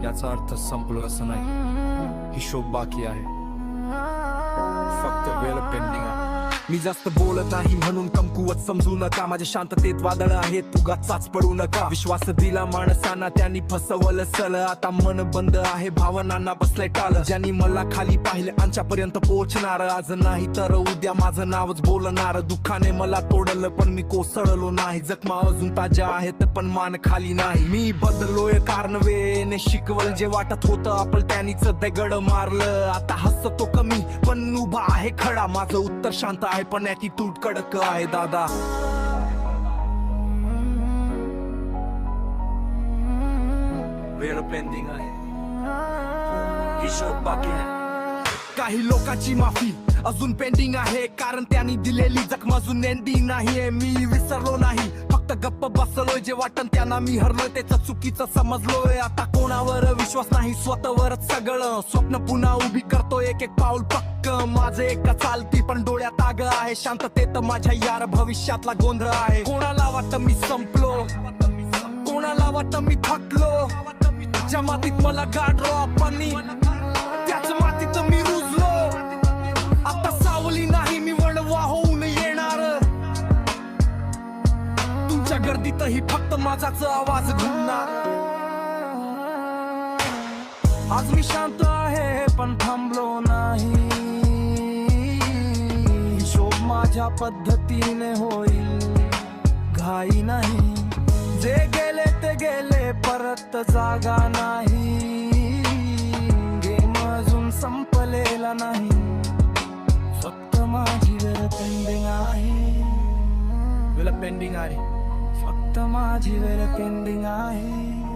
याचा अर्थ संपलो असं नाही, हिशोब बाकी आहे, फक्त वेळ पेंडिंग आहे. मी जास्त बोलत नाही म्हणून कमकुवत समजू नका, माझ्या शांततेत वादळ आहेत, उगाच पडू नका. विश्वास दिला माणसांना त्यांनी फसवलं सल, आता मन बंद आहे, भावनांना बसलंय टाल. ज्यांनी मला खाली पाहिले आमच्यापर्यंत पोहोचणार, आज नाही तर उद्या माझं नावच बोलणार. दुःखाने मला तोडलं पण मी कोसळलो नाही, जखमा अजून ताज्या आहेत पण मान खाली नाही. मी बदलोय कारण वेळेने शिकवल, जे वाटत होतं आपण त्यांनीच दगड मारलं. आता हसतो कमी पण उभा आहे खडा, माझं उत्तर शांत आहे पण ॲटिट्यूड कडक आहे दादा. वेळ पेंडिंग आहे, हिशोब बाकी आहे. काही लोकांची माफी अजून पेंडिंग आहे, कारण त्यांनी दिलेली जखम अजून एंडिंग नाहीये. मी विसरलो नाही, फक्त गप्प बसलोय, जे वाटन त्यांना मी हरलोय त्याचं चुकीचं समजलोय. आता कोणावर विश्वास नाही, स्वतःवरच सगळं. स्वप्न पुन्हा उभी करतो एक एक पाऊल पक्क, माझं एका चालती पण डोळ्यात आग आहे. शांततेत माझ्या यार भविष्यातला गोंधळ आहे. कोणाला वाटतं मी संपलो, कोणाला वाटतं मी थकलो, ज्या मातीत मला गाडलो आपण त्याच मातीत मी रुजलो. आता सावली नाही मी वळवा होऊन येणार, तुमच्या गर्दीतही फक्त माझाच आवाज घुमणार. आज मी शांत आहे पण थांबलो नाही, हिशोब माझ्या पद्धतीने होईल, घाई नाही. जे गेले ते गेले, परत जागा नाही, गेम अजून संपलेला नाही, फक्त माझी वेळ पेंडिंग आहे. वेळ पेंडिंग आहे, फक्त माझी वेळ पेंडिंग आहे.